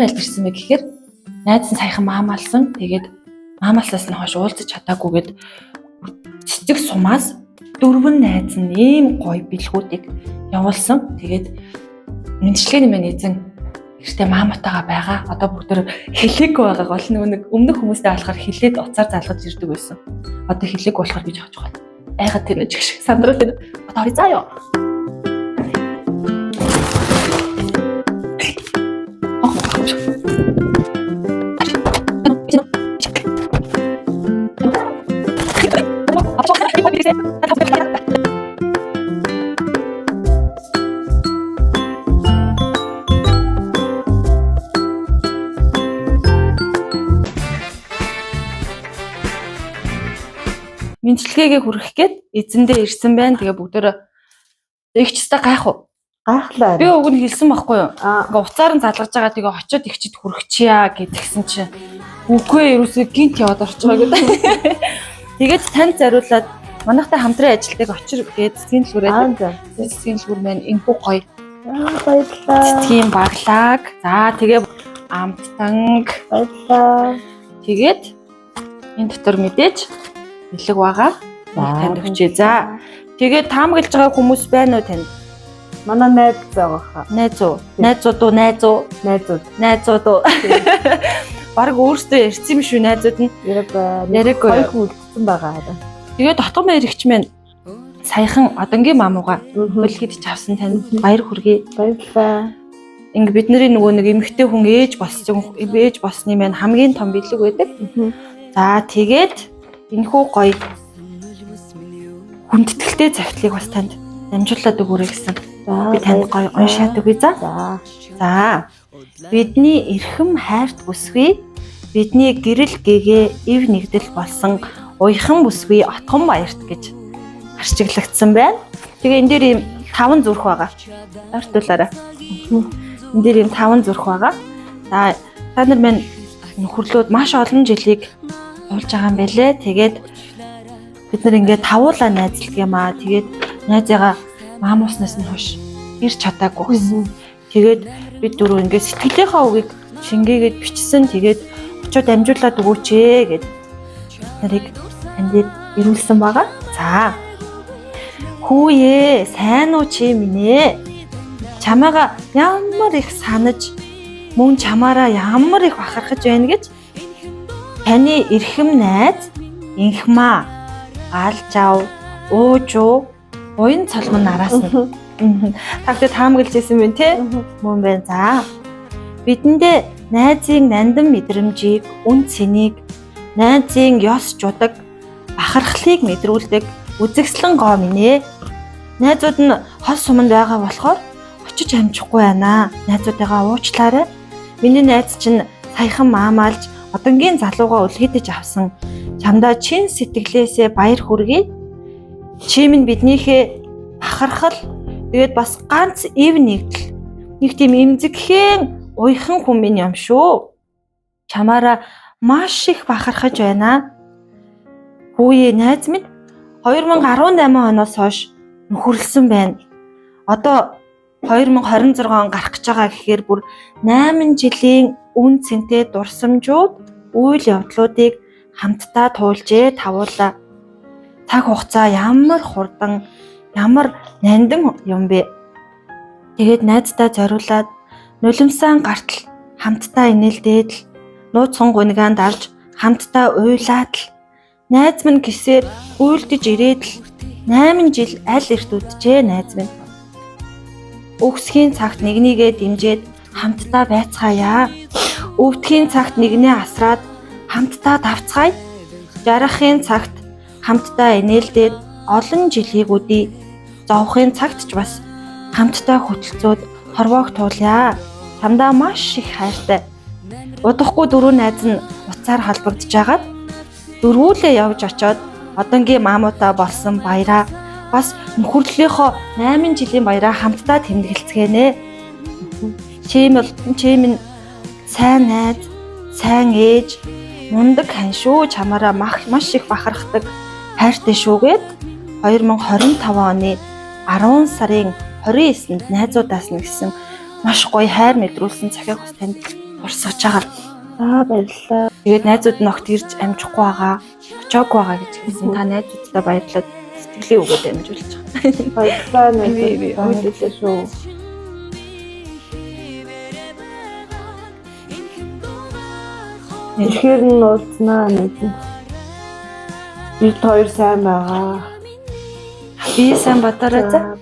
альбирсан мэ гэхээр найз нь саяхан маамаалсан. Тэгээд маамаалсаас нь хойш уулзаж чадаагүйгээд цэцэг сумаас 4 найз нь ийм гоё бэлгүүдийг явуулсан. Тэгээд мэндчлэгийн мэн эзэн ихтэй мааматайгаа байгаа. Одоо бүгд хэлээгүй байгааг бол нэг өмнөх хүмүүстэй болохоор хэлээд уцаар залгаж ирдэг байсан. Одоо хэлээгүй болохоор гэж хаж байгаа. Айгаад тэр нэг шиг сандрал тэр одоо орё заа ёо. Мэндчлэгээ хүрэх гээд эзэндээ ирсэн байна. Тэгээ бүгдөө ихчтэй гайхав. Гайхлаа. Би уг нь хэлсэн байхгүй юу? Ингээ уцаар нь залгаж байгаа. Тэгээ очиод ихчид хүрчихъя гэдгсэн чинь үгүй ерөөсөө гинт яваад орчихоо гэдэг. Тэгээд танд зариулаад манайхтай хамтран ажилтдаг очир гээд засгийн дэлгүүрээ. Засгийн дэлгүүр маань энэхүү гоё. Баярлалаа. Цэцгийн баглааг. За тэгээ амттанг. Баярлалаа. Тэгээд энэ дотор мэдээж бэлэг байгаа. Танд өгчээ. За. Тэгээд таамаглаж байгаа хүмүүс байна уу танд? Манай найз байгаа хаа. Найзууд уу. Бараг өөртөө ярьсан юм шүү найзууд нь. Яриаггүй. Хоёр хүн үлдсэн байгаа. Тэгээд дотгон баяр ихч маань саяхан одонгийн мамууга бэлгэд ч авсан танд баяр хүргэе. Баярлалаа. Ингээ бидний нөгөө нэг эмэгтэй хүн ээж болсны маань хамгийн том бэлэг байдаг. За тэгээд энэхүү гоё хүндэтгэлтэй завтлыг бас танд дамжуулаад өгөөрэй гэсэн. Би танд гоё уншаад өгье за. За. Бидний эрхэм хайрт бүсгүй, бидний гэрэл гэгээ ив нэгдэл болсон уяхан бүсгүй отхон баярт гэж харчиглагдсан байна. Тэгээ энэ дээр ийм 5 зүрх байгаа. Ойртуулаарай. Энэ дээр ийм 5 зүрх байгаа. За та нар маань нөхөрлөөд маш олон жилийг болж байгаа юм байлээ. Тэгээд бид нар ингээд тавуулаа найзлаг юм аа. Тэгээд найзыгаа маамууснаас нь хойш ирч чадаагүй гэсэн. Тэгээд бид дөрөв ингээд сэтгэлийнхаа үгийг шингээгээд бичсэн. Тэгээд очиод амжуулаад өгөөч ээ гэд нарыг танд ирүүлсэн байгаа. За. Хүүе, сайн уу чи минь ээ? Чамаага ямар их санаж мөн чамаараа ямар их бахархаж байна гэж таны эрхэм найз инхмаа галжав уужуу буян цолмон нараас нь тагтад таамаглаж ирсэн байна те мөн байна. За бидэндээ найзын нандин мэдрэмжийг үн цэнийг найзын ёс жудаг бахархлыг мэдрүүлдэг үзэгслэн гоо минь ээ. Найзууд нь хол суманд байгаа болохоор очиж амжихгүй байна. Найзуудыгаа уучлаарай. Миний найз чинь саяхан маамаалж одонгийн залууга үлгэдэж авсан. Чамдаа чин сэтгэлээсээ баяр хүргэе. Чи минь биднийхээ бахархал тэгээд бас ганц ив нэгдэл. Нэг тийм эмзэгхэн уйхан хүн минь юм шүү. Чамаараа маш их бахархаж байна. Хүүе найз минь 2018 оноос хойш нөхөрлсөн байна. Одоо 2026 он гарах гэж байгаа гэхээр бүр 8 жилийн үн цэнтэй дурсамжууд, үйл явдлуудыг хамтдаа туулжээ тавуулаа. Цаг хугацаа ямар хурдан, ямар нандин юм бэ? Тэгээд найздаа зориулаад нулимсан гартал хамтдаа инээлдээд л нууцхан гунигаанд авч хамтдаа уйлаад л найз минь гисээр үйлдэж ирээд л 8 жил аль эрт үджээ найз минь. Өгсхийн цагт нэгнийгээ дэмжиж хамтдаа байцгаая. Өвдхийн цагт нэгнээ асраад хамтдаа давцгаая. Жаргахын цагт хамтдаа инээлдээд олон жилийг үдий. Зовхын цагт ч бас хамтдаа хөтөлцөөд хорвоог туулъя. Чамдаа маш их хайртай. Удахгүй 4 найз нь уцаар холбогдож агаад дөрвүүлээ явж очоод одонгийн маамуудаа болсон баяраа бас нөхөрлөлийнхөө 8 жилийн баяраа хамтдаа тэмдэглэцгээнэ. Чимэн сайн найз, сайн ээж, мундаг хан шүү. Чамаараа маш их бахархдаг хайртай шүүгээд 2025 оны 10 сарын 29-нд найзуудаас нь гисэн маш гоё хайр мэдрүүлсэн захиаг бас танд урсгаж байгаа. баярлалаа. Тэгээд найзууд нь огт ирж амжихгүй байгаа. Очоогүй байгаа гэж хэлсэн. Та найзуудтай баярлаад сэтгэлээ өгөөд амжуулж байгаа. Баярлалаа Би найзаа шүү. Ихээр нь уулзнаа найзаа. Бид хоёр сайн байгаа. Би сайн бодорой за.